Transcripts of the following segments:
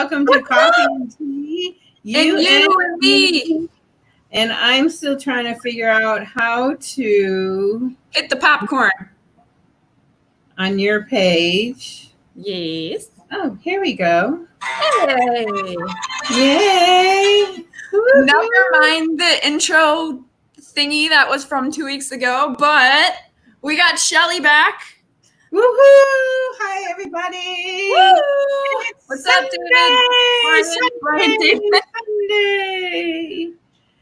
welcome to Coffee and Tea. You and me. And I'm still trying to figure out how to hit the popcorn on your page. Yes. Oh, here we go. Hey. Yay. Never mind the intro thingy that was from 2 weeks ago, but we got Shelly back. Woohoo! Hi, everybody. Woo! What's Sunday, up, David? Sunday.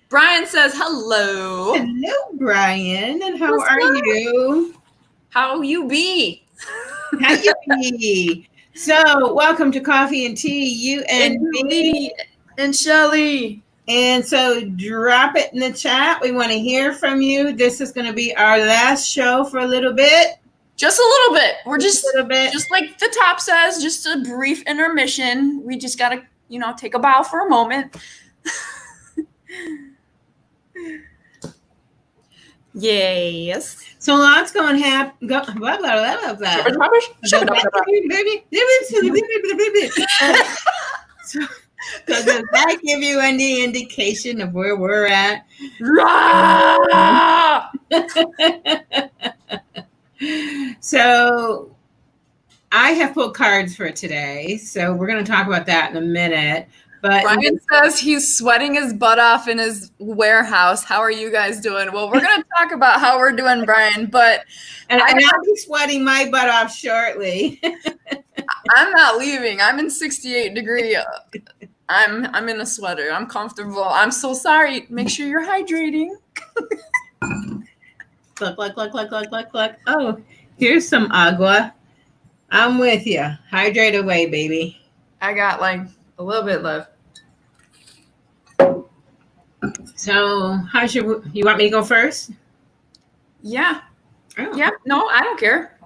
Brian says hello. Hello, Brian. And how are you? How you be? How you be? So, welcome to Coffee and Tea, you and me. And Shelly. And so drop it in the chat. We want to hear from you. This is going to be our last show for a little bit. Just a little bit. We're just a little bit. Just like the top says, just a brief intermission. We just got to, take a bow for a moment. Yes. So lots going to happen. Blah, blah, blah, blah, blah. So does that give you any indication of where we're at? So I have pulled cards for today. So we're going to talk about that in a minute. But Brian says he's sweating his butt off in his warehouse. How are you guys doing? Well, we're going to talk about how we're doing, Brian, but I'll be sweating my butt off shortly. I'm not leaving. I'm in 68 degree. I'm in a sweater. I'm comfortable. I'm so sorry. Make sure you're hydrating. Cluck. Oh, here's some agua. I'm with you. Hydrate away, baby. I got like a little bit left. So, you want me to go first? Yeah. Oh. Yeah. No, I don't care.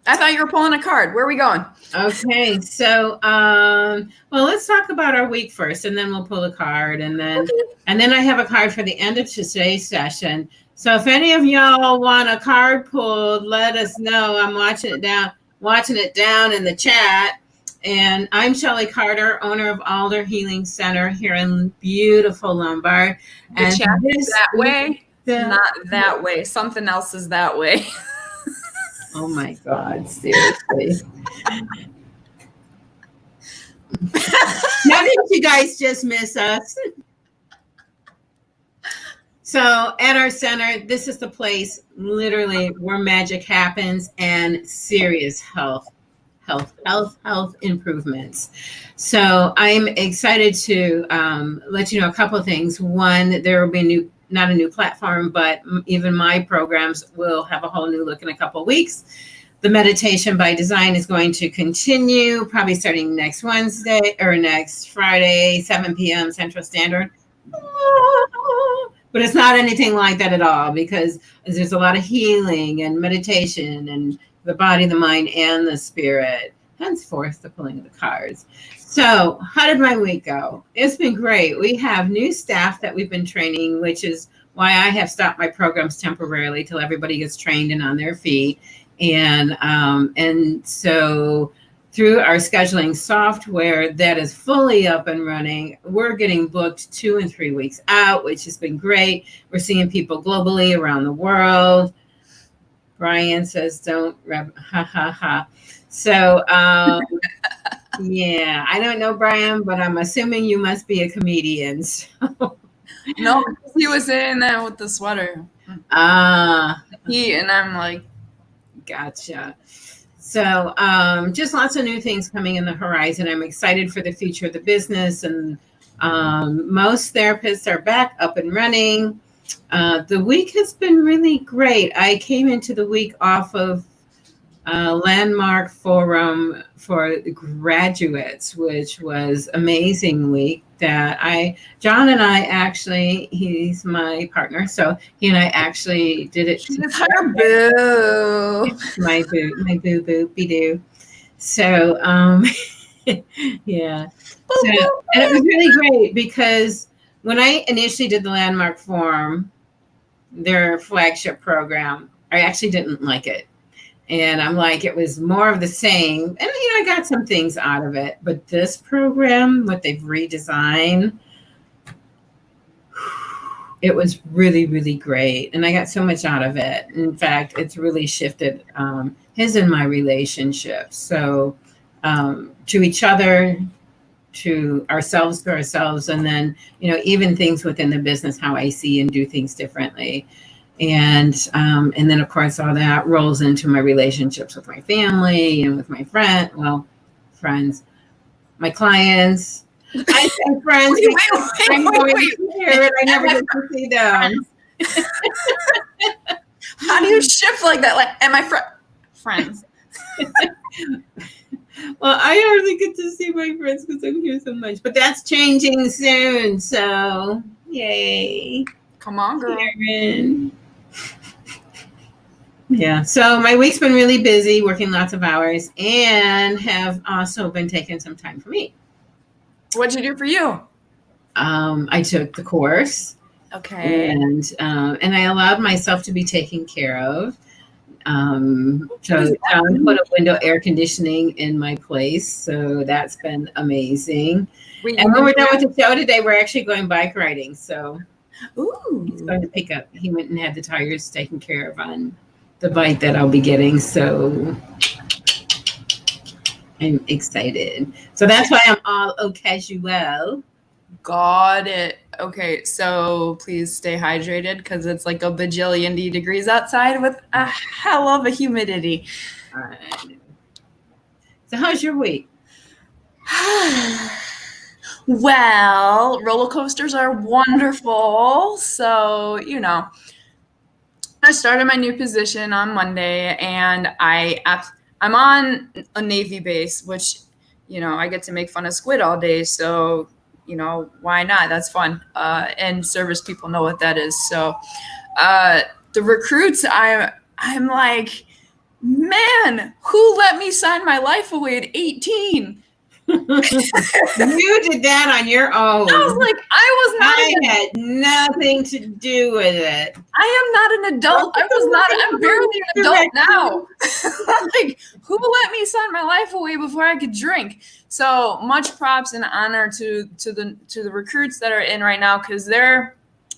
I thought you were pulling a card. Where are we going? Okay. So, well, let's talk about our week first, and then we'll pull a card, and then I have a card for the end of today's session. So, if any of y'all want a card pulled, let us know. I'm watching it down in the chat. And I'm Shelly Carter, owner of Alder Healing Center here in beautiful Lombard. And the chat is that way, not that way. Something else is that way. Oh my God, seriously. Now didn't you guys just miss us? So at our center, this is the place literally where magic happens and serious health improvements. So I'm excited to let you know a couple of things. One, there will be not a new platform, but even my programs will have a whole new look in a couple of weeks. The meditation by design is going to continue, probably starting next Wednesday or next Friday, 7 p.m. Central Standard. But it's not anything like that at all, because there's a lot of healing and meditation and the body, the mind, and the spirit, henceforth the pulling of the cards. So how did my week go? It's been great. We have new staff that we've been training, which is why I have stopped my programs temporarily till everybody gets trained and on their feet. And so through our scheduling software that is fully up and running, we're getting booked 2 and 3 weeks out, which has been great. We're seeing people globally around the world. Brian says, don't, ha, ha, ha. So, yeah, I don't know, Brian, but I'm assuming you must be a comedian. So. No, he was saying that with the sweater. And I'm like. Gotcha. So, just lots of new things coming in the horizon. I'm excited for the future of the business, and most therapists are back up and running. The week has been really great. I came into the week off of a landmark forum for the graduates, which was amazing week that John and I actually, he's my partner, so he and I actually did it. She's her boo. My boo-boo-be-doo. So, yeah. So, and it was really great because when I initially did the landmark forum, their flagship program, I actually didn't like it. And I'm like, it was more of the same. And, I got some things out of it. But this program, what they've redesigned, it was really, really great. And I got so much out of it. In fact, it's really shifted his and my relationship. So to each other, to ourselves, and then, even things within the business, how I see and do things differently. And then, of course, all that rolls into my relationships with my family and with my friends, my clients. I say friends. Wait. I never get to see them. How do you shift like that? Like, and my friends. Well, I hardly get to see my friends because I'm here so much, but that's changing soon. So, yay! Come on, girl. Karen. Yeah. So my week's been really busy, working lots of hours, and have also been taking some time for me. What'd you do for you? I took the course. Okay. And I allowed myself to be taken care of. So I put a window air conditioning in my place. So that's been amazing. And when we're done with the show today, we're actually going bike riding. So he's going to pick up. He went and had the tires taken care of on the bike that I'll be getting. So I'm excited. So that's why I'm all casual. Got it. Okay, so please stay hydrated because it's like a bajillion degrees outside with a hell of a humidity. So how's your week? Well, roller coasters are wonderful. So, I started my new position on Monday, and I'm on a Navy base, which, I get to make fun of squid all day. So, why not? That's fun. And service people know what that is. So the recruits, I'm like, man, who let me sign my life away at 18? You did that on your own. I was like, I had nothing to do with it. I am not an adult. I'm barely an adult now. Like, who let me sign my life away before I could drink? So much props and honor to the recruits that are in right now, because they're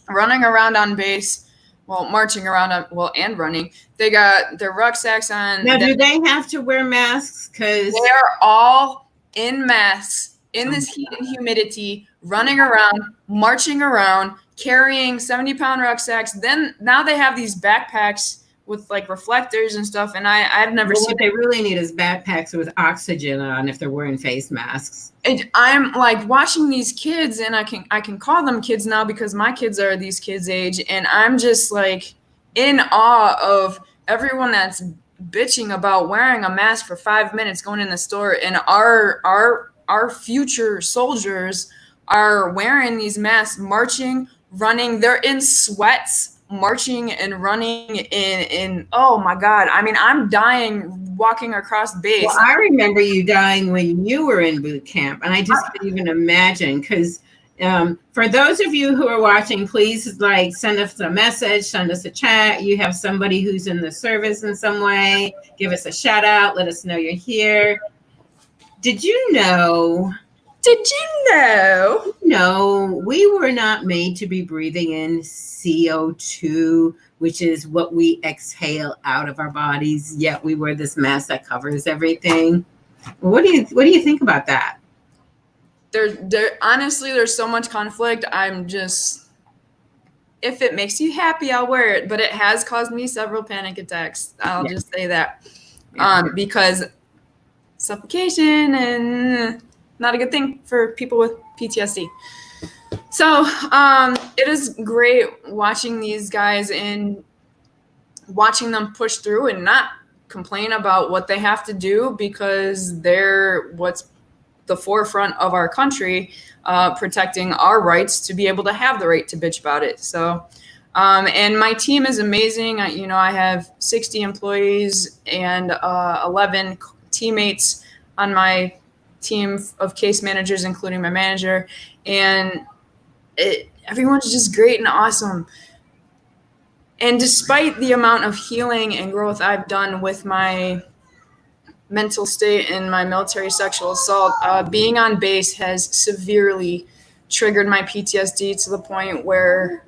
running around on base, marching around and running. They got their rucksacks on. Now, do they have to wear masks? Because they're all in masks in this heat and humidity, running around, marching around, carrying 70-pound rucksacks. Then now they have these backpacks with like reflectors and stuff, and I've never seen. What they really need is backpacks with oxygen on if they're wearing face masks. And I'm like watching these kids, and I can call them kids now because my kids are these kids' age, and I'm just like in awe of everyone that's bitching about wearing a mask for 5 minutes going in the store, and our future soldiers are wearing these masks, marching, running. They're in sweats, marching and running in oh my God. I mean, I'm dying walking across base. Well, I remember you dying when you were in boot camp, and I just can't even imagine, because for those of you who are watching, please send us a message, send us a chat. You have somebody who's in the service in some way, give us a shout out, let us know you're here. Did you know? No, we were not made to be breathing in CO2, which is what we exhale out of our bodies, yet we wear this mask that covers everything. What do you think about that? Honestly, there's so much conflict. I'm just, if it makes you happy, I'll wear it. But it has caused me several panic attacks. I'll just say that. Because suffocation and not a good thing for people with PTSD. So it is great watching these guys and watching them push through and not complain about what they have to do, because they're what's the forefront of our country, protecting our rights to be able to have the right to bitch about it. So, and my team is amazing. I have 60 employees and 11 teammates on my team of case managers, including my manager, and everyone's just great and awesome. And despite the amount of healing and growth I've done with my mental state and my military sexual assault, being on base has severely triggered my PTSD to the point where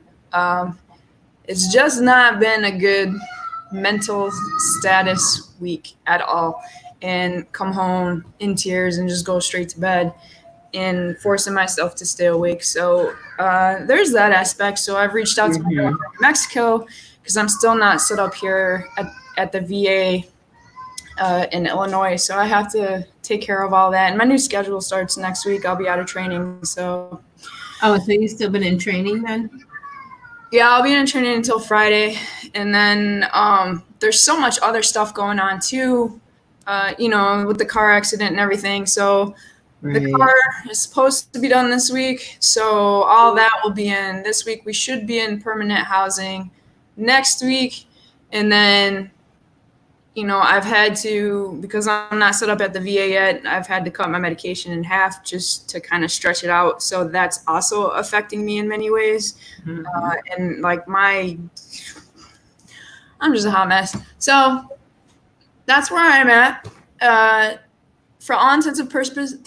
it's just not been a good mental status week at all, and come home in tears and just go straight to bed and forcing myself to stay awake. So there's that aspect. So I've reached out to my girlfriend in Mexico because I'm still not set up here at the VA in Illinois. So I have to take care of all that. And my new schedule starts next week. I'll be out of training. So. Oh, so you've still been in training then? Yeah, I'll be in training until Friday. And then there's so much other stuff going on too, with the car accident and everything. So the car is supposed to be done this week. So all that will be in this week. We should be in permanent housing next week. And then, I've had to, because I'm not set up at the VA yet, I've had to cut my medication in half just to kind of stretch it out. So that's also affecting me in many ways. And like I'm just a hot mess. So that's where I'm at. For all intents and purposes,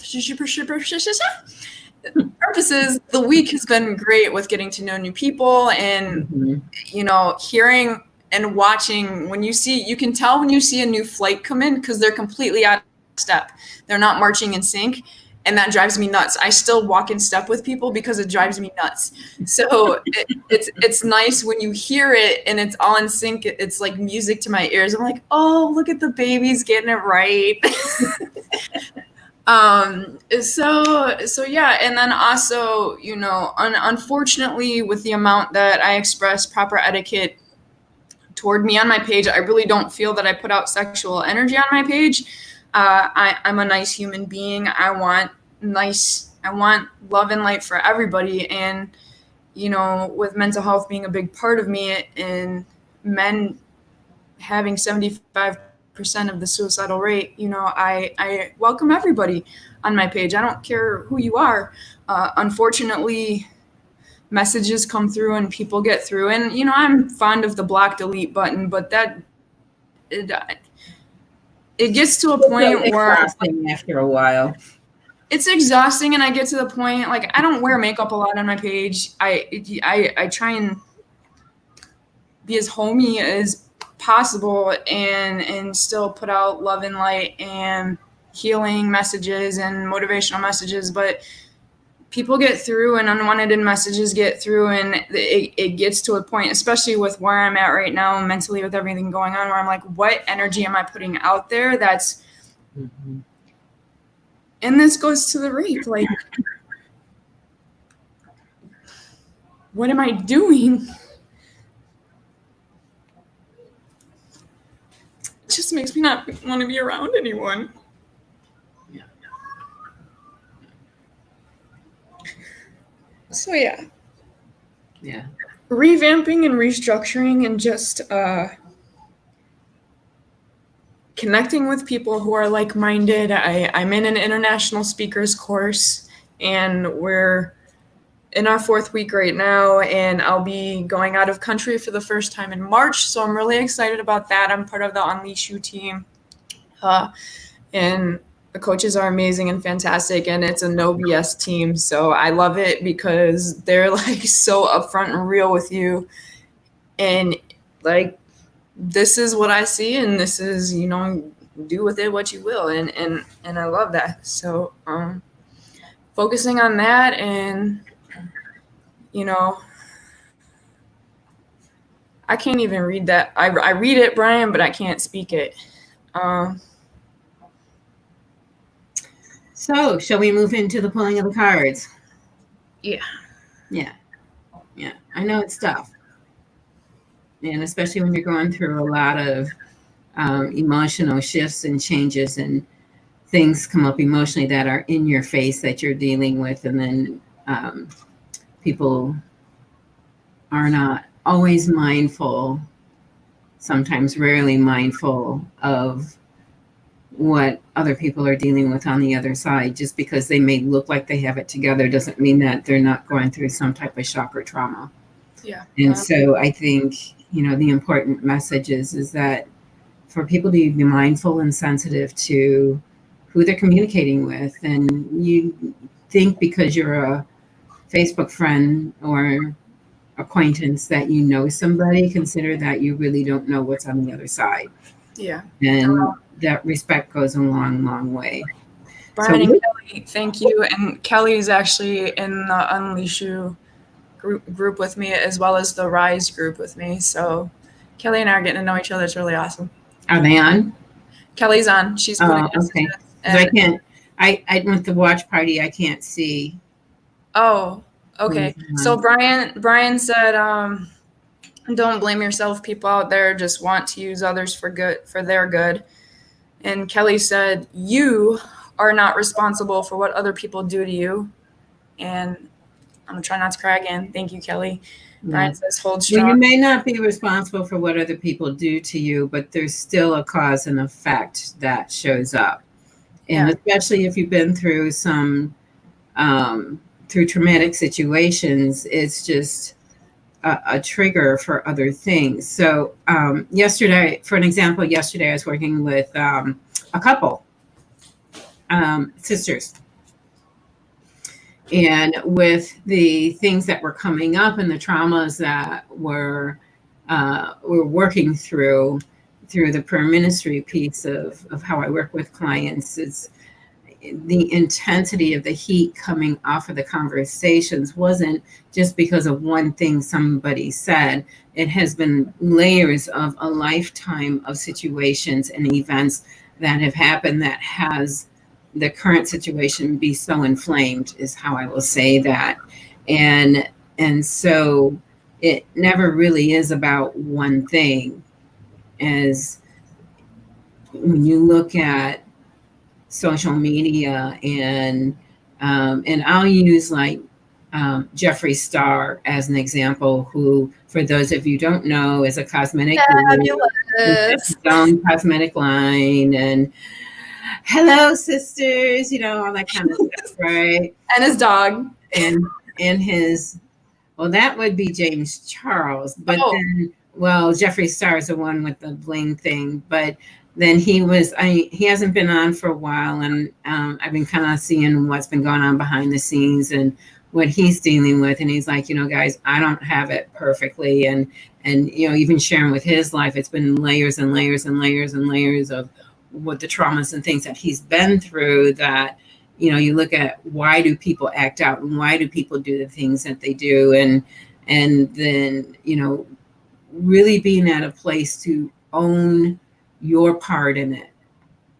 the week has been great with getting to know new people and, hearing and watching. You can tell when you see a new flight come in because they're completely out of step. They're not marching in sync. And that drives me nuts. I still walk in step with people because it drives me nuts. So it's nice when you hear it and it's all in sync. It's like music to my ears. I'm like, oh, look at the babies getting it right. So yeah. And then also, unfortunately, with the amount that I express proper etiquette toward me on my page, I really don't feel that I put out sexual energy on my page. I'm a nice human being. I want love and light for everybody. And, with mental health being a big part of me and men having 75% of the suicidal rate, I welcome everybody on my page. I don't care who you are. Unfortunately, messages come through and people get through. And, I'm fond of the block delete button, but it gets to a point where after a while it's exhausting, and I get to the point, like, I don't wear makeup a lot on my page. I try and be as homey as possible and still put out love and light and healing messages and motivational messages, but people get through and unwanted messages get through, and it gets to a point, especially with where I'm at right now mentally with everything going on, where I'm like, what energy am I putting out there that's and this goes to the rape, like, what am I doing? It just makes me not want to be around anyone. So yeah. Revamping and restructuring and just connecting with people who are like-minded. I'm in an international speakers course, and we're in our 4th week right now, and I'll be going out of country for the first time in March. So I'm really excited about that. I'm part of the Unleash You team. And the coaches are amazing and fantastic, and it's a no BS team. So I love it because they're like so upfront and real with you. And like, this is what I see, and this is, do with it what you will. And I love that. So focusing on that, and, I can't even read that. I read it, Brian, but I can't speak it. So, shall we move into the pulling of the cards? Yeah. I know it's tough. And especially when you're going through a lot of emotional shifts and changes, and things come up emotionally that are in your face that you're dealing with. And then people are not always mindful, sometimes rarely mindful of what other people are dealing with on the other side. Just because they may look like they have it together doesn't mean that they're not going through some type of shock or trauma. Yeah. And so I think, the important message is that for people to be mindful and sensitive to who they're communicating with. And you think because you're a Facebook friend or acquaintance that you know somebody, consider that you really don't know what's on the other side. Yeah. And that respect goes a long, long way. Brian and Kelly, thank you. And Kelly is actually in the Unleash You group with me, as well as the Rise group with me. So Kelly and I are getting to know each other. It's really awesome. Are they on? Kelly's on. She's putting okay. I can't. I went to watch party. I can't see. Oh, okay. So Brian said, don't blame yourself. People out there just want to use others for their good. And Kelly said, you are not responsible for what other people do to you. And I'm gonna try not to cry again. Thank you, Kelly. Brian says, hold strong. Well, you may not be responsible for what other people do to you, but there's still a cause and effect that shows up. And especially if you've been through some through traumatic situations, it's just a trigger for other things. So yesterday, for an example, yesterday I was working with a couple, sisters. And with the things that were coming up and the traumas that we're working through the prayer ministry piece of how I work with clients, is the intensity of the heat coming off of the conversations wasn't just because of one thing somebody said. It has been layers of a lifetime of situations and events that have happened that has the current situation be so inflamed, is how I will say that. And so it never really is about one thing. As when you look at social media and I'll use like Jeffree Star as an example, who, for those of you who don't know, is a cosmetic fabulous own cosmetic line, and hello sisters, all that kind of stuff, right? And his dog. And his, well, that would be James Charles, but then, well, Jeffree Star is the one with the bling thing, but then he hasn't been on for a while, and I've been kind of seeing what's been going on behind the scenes and what he's dealing with. And he's like, guys, I don't have it perfectly. And even sharing with his life, it's been layers and layers and layers and layers of what the traumas and things that he's been through, that, you look at why do people act out and why do people do the things that they do. And then, really being at a place to own your part in it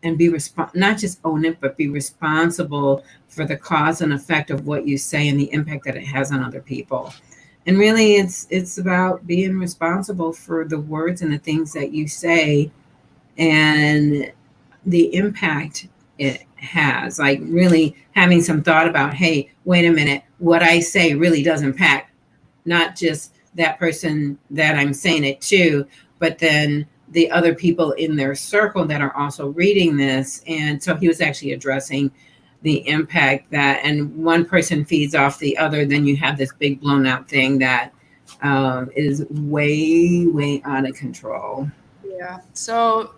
and be not just own it, but be responsible for the cause and effect of what you say and the impact that it has on other people. And really it's about being responsible for the words and the things that you say and the impact it has. Like really having some thought about, hey, wait a minute, what I say really does impact not just that person that I'm saying it to, but then the other people in their circle that are also reading this. And so he was actually addressing the impact that, and one person feeds off the other, then you have this big blown out thing that is way, way out of control. Yeah. So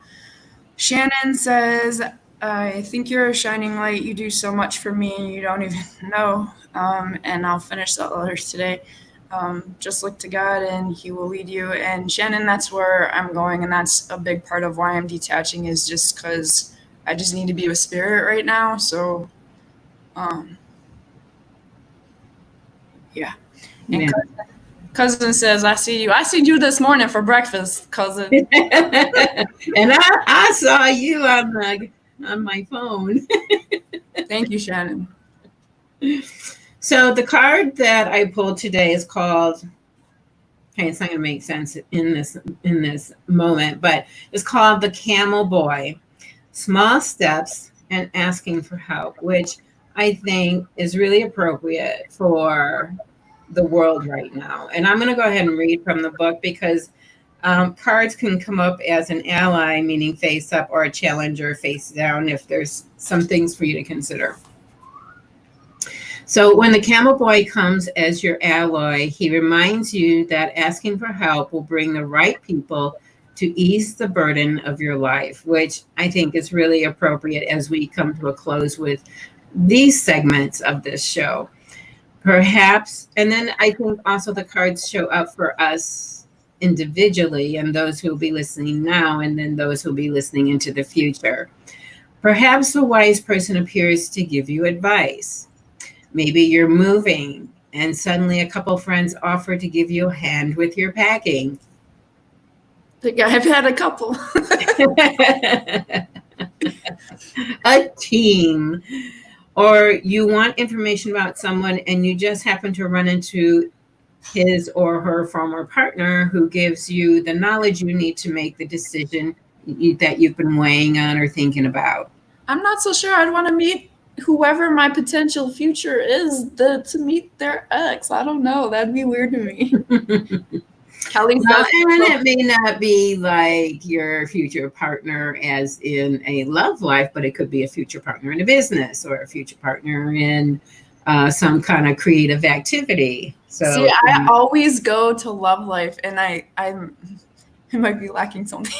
Shannon says, I think you're a shining light. You do so much for me and you don't even know. And I'll finish that letter today. Just look to God and he will lead you. And Shannon, that's where I'm going. And that's a big part of why I'm detaching, is just because I just need to be with spirit right now. So, yeah. And cousin says, I see you this morning for breakfast, cousin. And I saw you on my phone. Thank you, Shannon. So the card that I pulled today is called, okay, it's not going to make sense in this moment, but it's called The Camel Boy, Small Steps and Asking for Help, which I think is really appropriate for the world right now. And I'm going to go ahead and read from the book, because cards can come up as an ally, meaning face up, or a challenger, face down, if there's some things for you to consider. So when the camel boy comes as your ally, he reminds you that asking for help will bring the right people to ease the burden of your life, which I think is really appropriate as we come to a close with these segments of this show. Perhaps, and then I think also the cards show up for us individually and those who will be listening now, and then those who will be listening into the future. Perhaps a wise person appears to give you advice. Maybe you're moving and suddenly a couple friends offer to give you a hand with your packing. I think I've had a couple. A team. Or you want information about someone and you just happen to run into his or her former partner who gives you the knowledge you need to make the decision that you've been weighing on or thinking about. I'm not so sure I'd want to meet whoever my potential future is to meet their ex. I don't know. That'd be weird to me. Well, and it may not be like your future partner as in a love life, but it could be a future partner in a business or a future partner in some kind of creative activity. So see, I always go to love life, and I might be lacking something.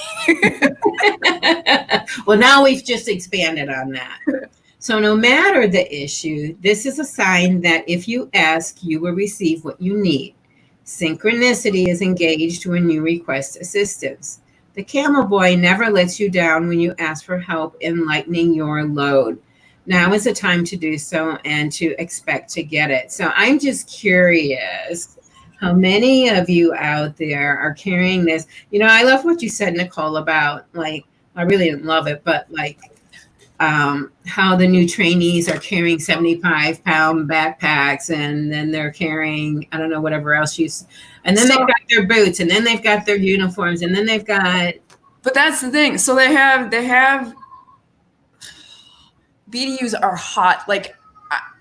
Well, now we've just expanded on that. So no matter the issue, this is a sign that if you ask, you will receive what you need. Synchronicity is engaged when you request assistance. The camel boy never lets you down when you ask for help in lightening your load. Now is the time to do so and to expect to get it. So I'm just curious how many of you out there are carrying this. You know, I love what you said, Nicole, about like, I really didn't love it, but like how the new trainees are carrying 75-pound backpacks, and then they're carrying, I don't know, whatever else and then they've got their boots, and then they've got their uniforms, and then they've got. But that's the thing. So they have BDUs are hot. Like,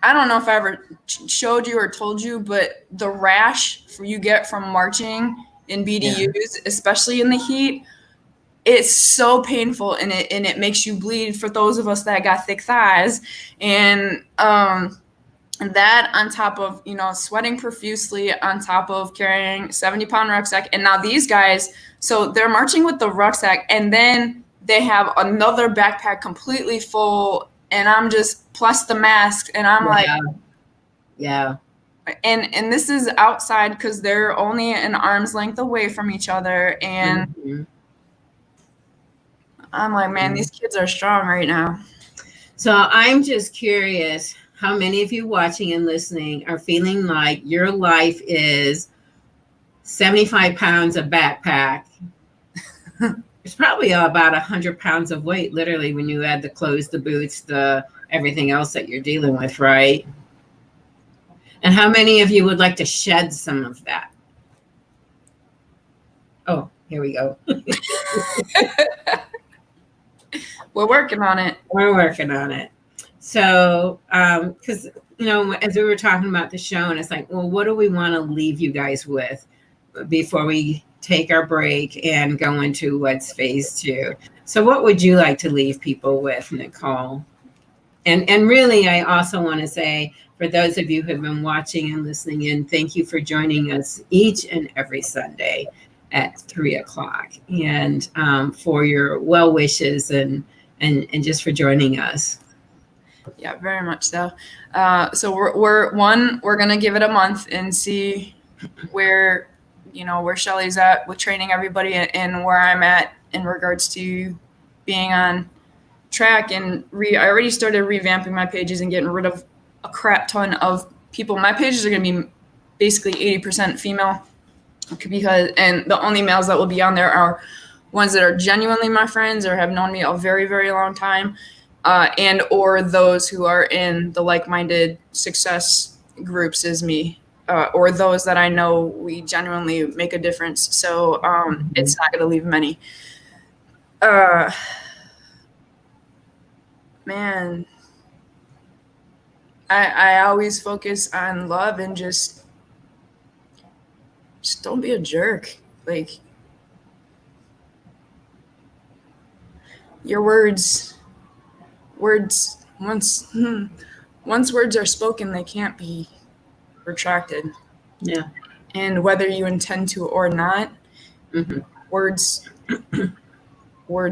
I don't know if I ever showed you or told you, but the rash you get from marching in BDUs, especially in the heat, it's so painful, and it makes you bleed for those of us that got thick thighs. And that on top of, sweating profusely, on top of carrying 70-pound rucksack. And now these guys, so they're marching with the rucksack, and then they have another backpack completely full, and I'm just plus the mask, and I'm yeah. And this is outside because they're only an arm's length away from each other, and I'm like, man, these kids are strong right now. So I'm just curious how many of you watching and listening are feeling like your life is 75 pounds of backpack. It's probably about 100 pounds of weight, literally, when you add the clothes, the boots, the everything else that you're dealing with, right? And how many of you would like to shed some of that? Oh, here we go. We're working on it. We're working on it. So, because, as we were talking about the show, and it's like, well, what do we want to leave you guys with before we take our break and go into what's phase 2? So what would you like to leave people with, Nicole? And really, I also want to say, for those of you who have been watching and listening in, thank you for joining us each and every Sunday at 3:00, and for your well wishes and just for joining us. Yeah, very much so. So we're gonna give it a month and see where Shelly's at with training everybody, and where I'm at in regards to being on track. And I already started revamping my pages and getting rid of a crap ton of people. My pages are gonna be basically 80% female, and the only males that will be on there are ones that are genuinely my friends or have known me a very, very long time, and or those who are in the like-minded success groups as me, or those that I know we genuinely make a difference. So it's not going to leave many. Man, I always focus on love and just don't be a jerk. Like, your words once once words are spoken, they can't be retracted. Yeah. And whether you intend to or not, Mm-hmm. words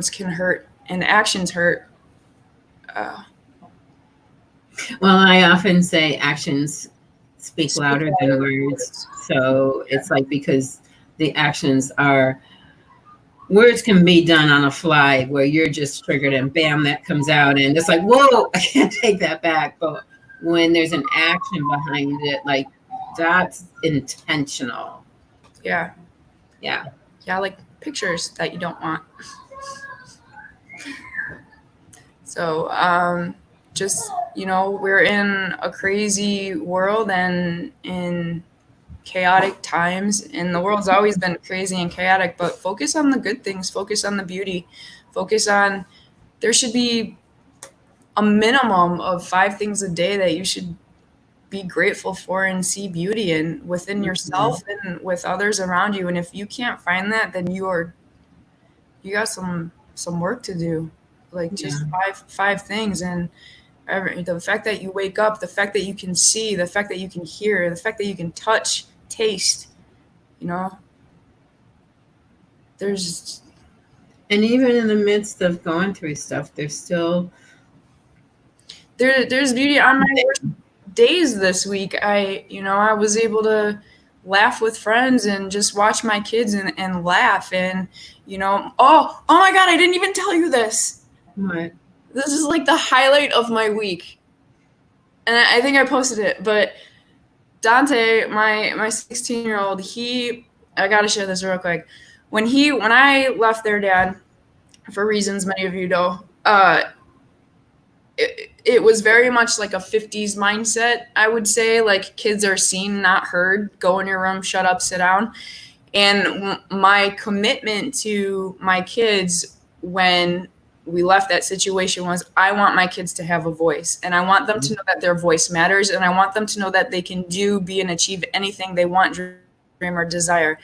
can hurt and actions hurt. Well, I often say actions speak louder than words. So it's like, because the actions are, words can be done on a fly where you're just triggered and bam, that comes out. And it's like, whoa, I can't take that back. But when there's an action behind it, like, that's intentional. Yeah. Yeah. Yeah, like pictures that you don't want. So, just, we're in a crazy world and in chaotic times, and the world's always been crazy and chaotic, but focus on the good things, focus on the beauty, focus on, there should be a minimum of 5 things a day that you should be grateful for and see beauty in within yourself and with others around you. And if you can't find that, then you got some work to do. Like, just five things. And the fact that you wake up, the fact that you can see, the fact that you can hear, the fact that you can touch, taste, there's, and even in the midst of going through stuff, there's still there's beauty. On my worst days this week, I was able to laugh with friends and just watch my kids and laugh. And oh my God, I didn't even tell you this. What? This is like the highlight of my week, and I think I posted it. But Dante, my 16-year-old, I gotta share this real quick. When I left their dad, for reasons many of you know, it was very much like a 50s mindset, I would say. Like, kids are seen, not heard. Go in your room, shut up, sit down. And my commitment to my kids when we left that situation was, I want my kids to have a voice, and I want them to know that their voice matters, and I want them to know that they can do, be, and achieve anything they want, dream, or desire.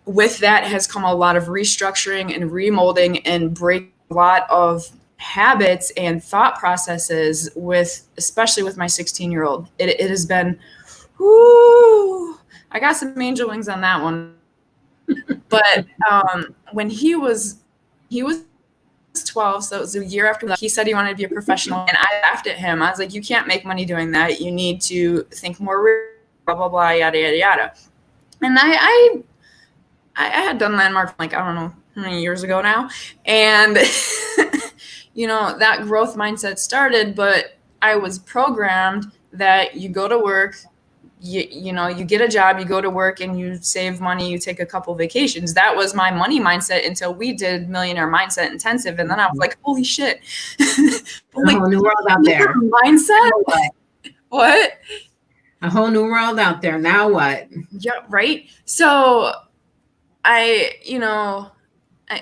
With that has come a lot of restructuring and remolding and break a lot of habits and thought processes especially with my 16-year-old. It has been, whoo, I got some angel wings on that one. But when he was 12, so it was a year after that, he said he wanted to be a professional, and I laughed at him. I was like, you can't make money doing that. You need to think more, blah, blah, blah, yada, yada, yada. And I had done Landmark, like, I don't know how many years ago now. And, that growth mindset started, but I was programmed that you go to work, you get a job, you go to work, and you save money, you take a couple vacations. That was my money mindset until we did Millionaire Mindset Intensive. And then I was like, holy shit. A whole new world out there. Mindset? What? A whole new world out there. Now what? Yeah, right? So I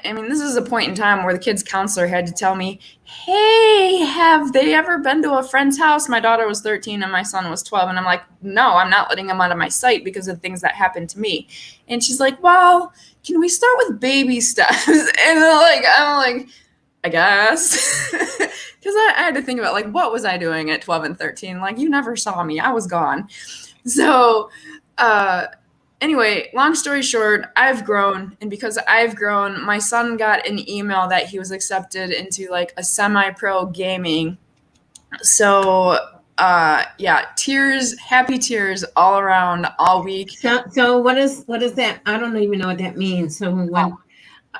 mean, this is a point in time where the kids' counselor had to tell me, hey, have they ever been to a friend's house? My daughter was 13 and my son was 12. And I'm like, no, I'm not letting them out of my sight because of things that happened to me. And she's like, well, can we start with baby steps? And I'm like, I guess. Because I had to think about, like, what was I doing at 12 and 13? Like, you never saw me. I was gone. So, anyway, long story short, I've grown. And because I've grown, my son got an email that he was accepted into, like, a semi-pro gaming. So, happy tears all around all week. So what is that? I don't even know what that means. So when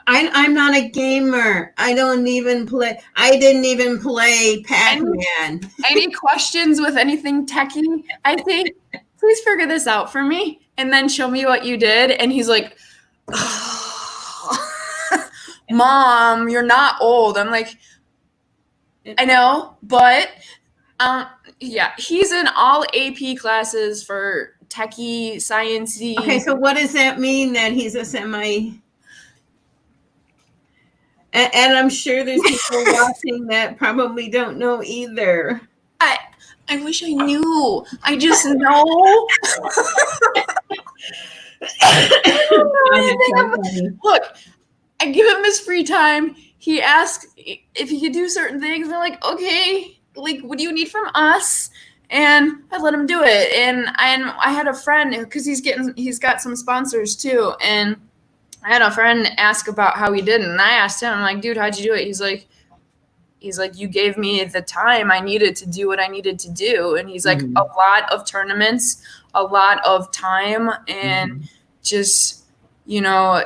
I'm not a gamer. I didn't even play Pac-Man. Any questions with anything techie? I think, please figure this out for me and then show me what you did. And he's like, oh, Mom, you're not old. I'm like, I know, but he's in all AP classes for techie, sciencey. Okay, so what does that mean that he's a semi? And I'm sure there's people watching that probably don't know either. I wish I knew. I just know. Look, I give him his free time. He asks if he could do certain things. I'm like, okay, like, what do you need from us? And I let him do it. And I had a friend, because he's got some sponsors too. And I had a friend ask about how he did it. And I asked him, I'm like, dude, how'd you do it? He's like, you gave me the time I needed to do what I needed to do. And he's like, a lot of tournaments, a lot of time, and just, you know,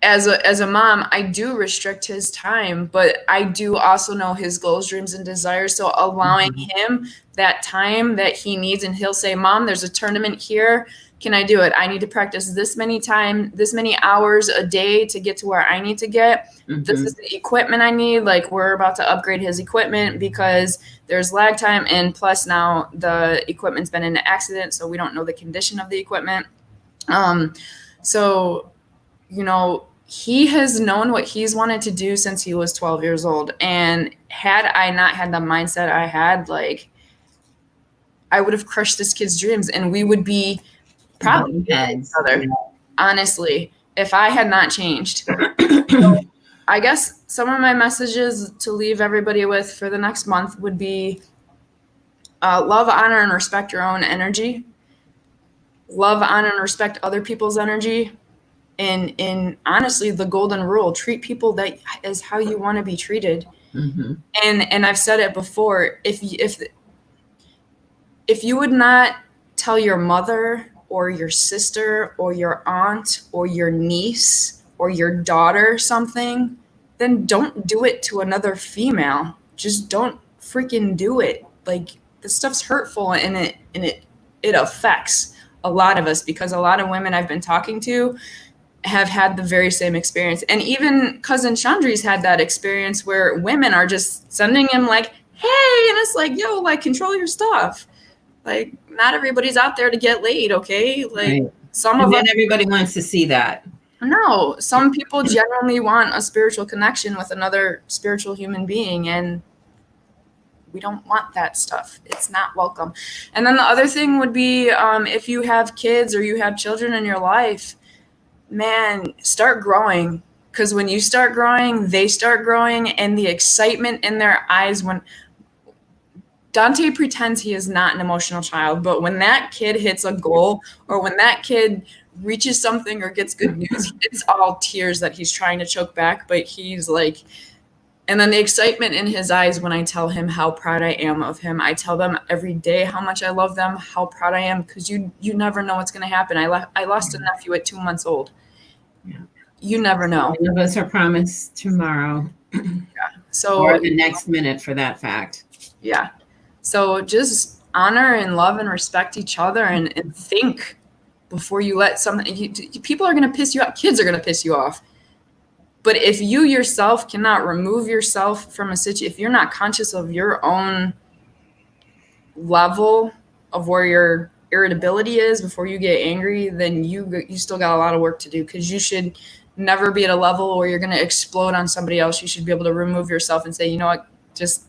as a mom, I do restrict his time, but I do also know his goals, dreams, and desires. So allowing him that time that he needs, and he'll say, Mom, there's a tournament here. Can I do it? I need to practice this many hours a day to get to where I need to get. This is the equipment I need. Like, we're about to upgrade his equipment because there's lag time. And plus now the equipment's been in an accident, so we don't know the condition of the equipment. So, you know, he has known what he's wanted to do since he was 12 years old. And had I not had the mindset I had, like, I would have crushed this kid's dreams, and we would be probably each other, honestly, if I had not changed. So I guess some of my messages to leave everybody with for the next month would be love, honor, and respect your own energy. Love, honor, and respect other people's energy. And honestly, the golden rule: treat people that is how you want to be treated. And I've said it before: if you would not tell your mother or your sister or your aunt or your niece or your daughter something, then don't do it to another female. Just don't freaking do it. Like, this stuff's hurtful, and it affects a lot of us, because a lot of women I've been talking to have had the very same experience. And even cousin Chandri's had that experience where women are just sending him like, hey, and it's like, yo, like, control your stuff. Like, not everybody's out there to get laid, okay? Like, some of us, everybody wants to see that. No, some people genuinely want a spiritual connection with another spiritual human being, and we don't want that stuff. It's not welcome. And then the other thing would be, if you have kids or you have children in your life, man, start growing. Because when you start growing, they start growing, and the excitement in their eyes when Dante pretends he is not an emotional child, but when that kid hits a goal, or when that kid reaches something or gets good news, it's all tears that he's trying to choke back, but he's like, and then the excitement in his eyes when I tell him how proud I am of him. I tell them every day how much I love them, how proud I am, because you never know what's going to happen. I lost a nephew at 2 months old. Yeah. You never know. None of us are promised tomorrow. So, or the next minute, for that fact. Yeah. So just honor and love and respect each other, and think before you let people are going to piss you off. Kids are going to piss you off. But if you yourself cannot remove yourself from a situation, if you're not conscious of your own level of where your irritability is before you get angry, then you still got a lot of work to do, because you should never be at a level where you're going to explode on somebody else. You should be able to remove yourself and say, you know what, just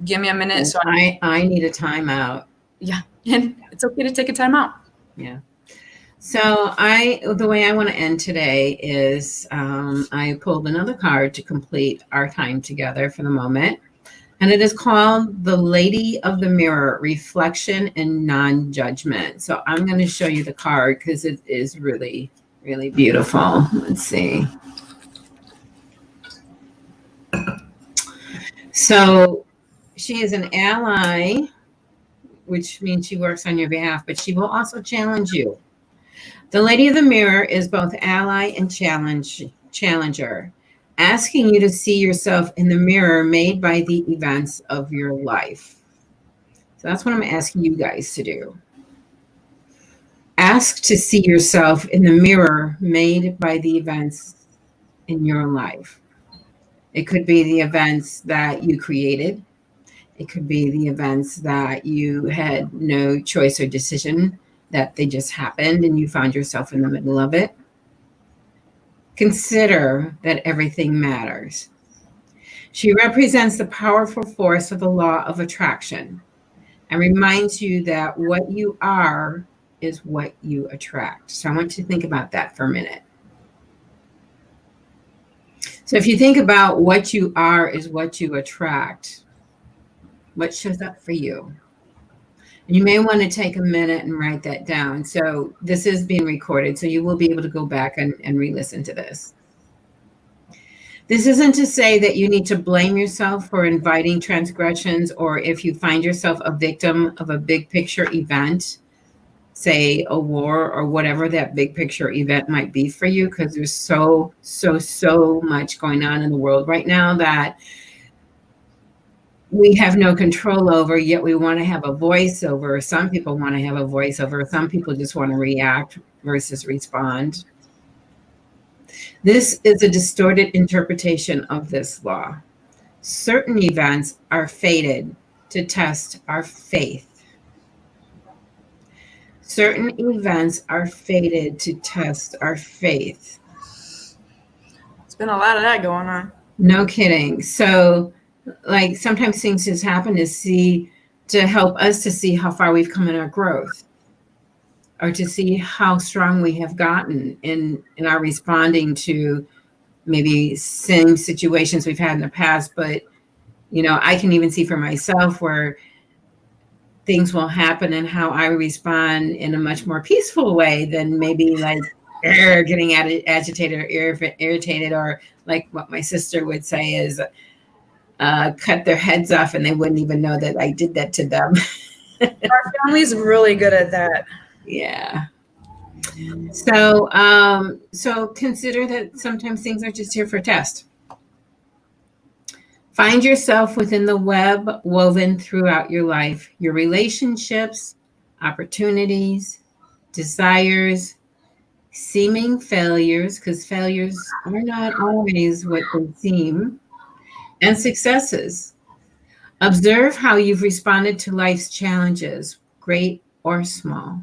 give me a minute. So I need a timeout. Yeah. And it's okay to take a timeout. Yeah. So the way I want to end today is I pulled another card to complete our time together for the moment. And it is called the Lady of the Mirror, Reflection and Non-Judgment. So I'm going to show you the card because it is really, really beautiful. Let's see. So she is an ally, which means she works on your behalf, but she will also challenge you. The Lady of the Mirror is both ally and challenger, asking you to see yourself in the mirror made by the events of your life. So that's what I'm asking you guys to do. Ask to see yourself in the mirror made by the events in your life. It could be the events that you created. It could be the events that you had no choice or decision, that they just happened and you found yourself in the middle of it. Consider that everything matters. She represents the powerful force of the law of attraction and reminds you that what you are is what you attract. So I want you to think about that for a minute. So if you think about what you are is what you attract, What shows up for you? And you may want to take a minute and write that down. So this is being recorded, so you will be able to go back and re-listen to this. This isn't to say that you need to blame yourself for inviting transgressions, or if you find yourself a victim of a big picture event, say a war or whatever that big picture event might be for you, because there's so much going on in the world right now that we have no control over, yet we want to have a voice over. Some people want to have a voice over. Some people just want to react versus respond. This is a distorted interpretation of this law. Certain events are fated to test our faith. Certain events are fated to test our faith. It's been a lot of that going on. No kidding. So, like, sometimes things just happen to help us to see how far we've come in our growth, or to see how strong we have gotten in our responding to maybe same situations we've had in the past. But, you know, I can even see for myself where things will happen and how I respond in a much more peaceful way than maybe like getting agitated or irritated, or like what my sister would say is cut their heads off and they wouldn't even know that I did that to them. Our family's really good at that. Yeah. So, so consider that sometimes things are just here for test. Find yourself within the web woven throughout your life, your relationships, opportunities, desires, seeming failures, because failures are not always what they seem, and successes. Observe how you've responded to life's challenges, great or small,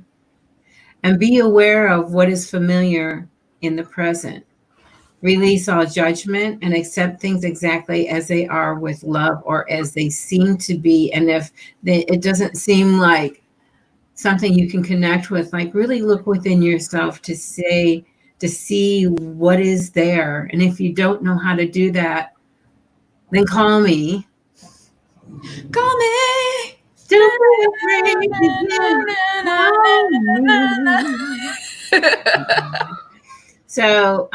and be aware of what is familiar in the present. Release all judgment and accept things exactly as they are with love, or as they seem to be. And if it doesn't seem like something you can connect with, like really look within yourself to see what is there. And if you don't know how to do that, then call me. Call me. Don't be afraid. So,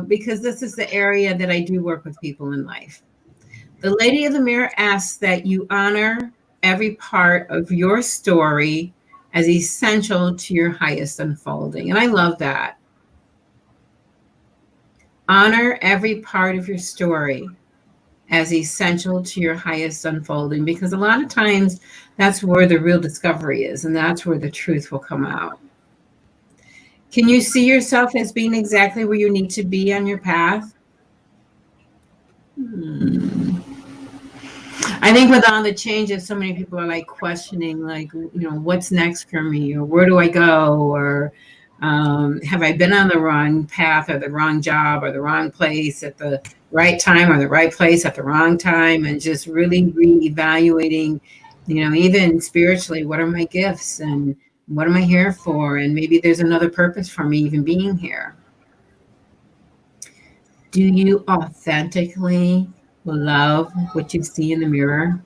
because this is the area that I do work with people in life. The Lady of the Mirror asks that you honor every part of your story as essential to your highest unfolding. And I love that. Honor every part of your story as essential to your highest unfolding, because a lot of times that's where the real discovery is, and that's where the truth will come out. Can you see yourself as being exactly where you need to be on your path? I think with all the changes, so many people are like questioning, like, you know, what's next for me, or where do I go, or have I been on the wrong path, or the wrong job, or the wrong place at the right time, or the right place at the wrong time, and just really reevaluating, you know, even spiritually, what are my gifts and what am I here for? And maybe there's another purpose for me even being here. Do you authentically love what you see in the mirror?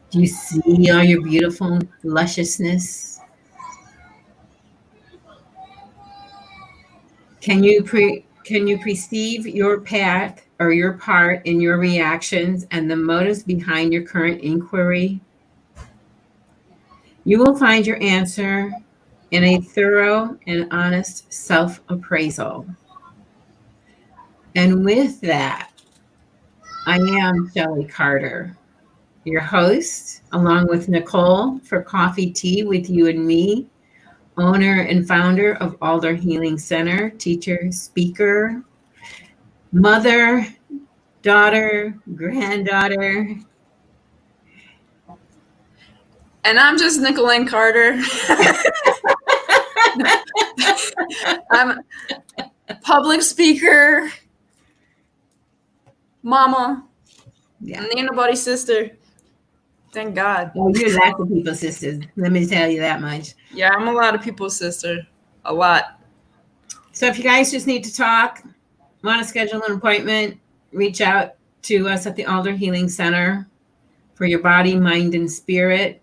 Do you see all your beautiful lusciousness? Can you perceive your path or your part in your reactions and the motives behind your current inquiry? You will find your answer in a thorough and honest self-appraisal. And with that, I am Shelley Carter, your host, along with Nicole for Coffee Tea with You and Me, owner and founder of Alder Healing Center, teacher, speaker, mother, daughter, granddaughter. And I'm just Nicolene Carter. I'm a public speaker, mama, and ain't nobody's sister. Thank God. Oh, you're lots of people's sisters. Let me tell you that much. Yeah, I'm a lot of people's sister. A lot. So if you guys just need to talk, want to schedule an appointment, reach out to us at the Alder Healing Center for for your body, mind, and spirit,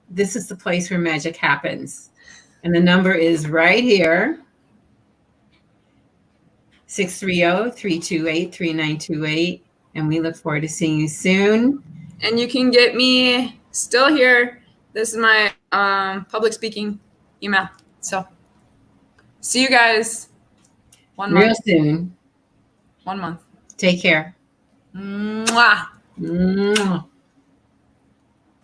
this is the place where magic happens. And the number is right here, 630-328-3928. And we look forward to seeing you soon. And you can get me still here. This is my public speaking email. So see you guys Real soon. 1 month. Take care. Mwah. Mwah.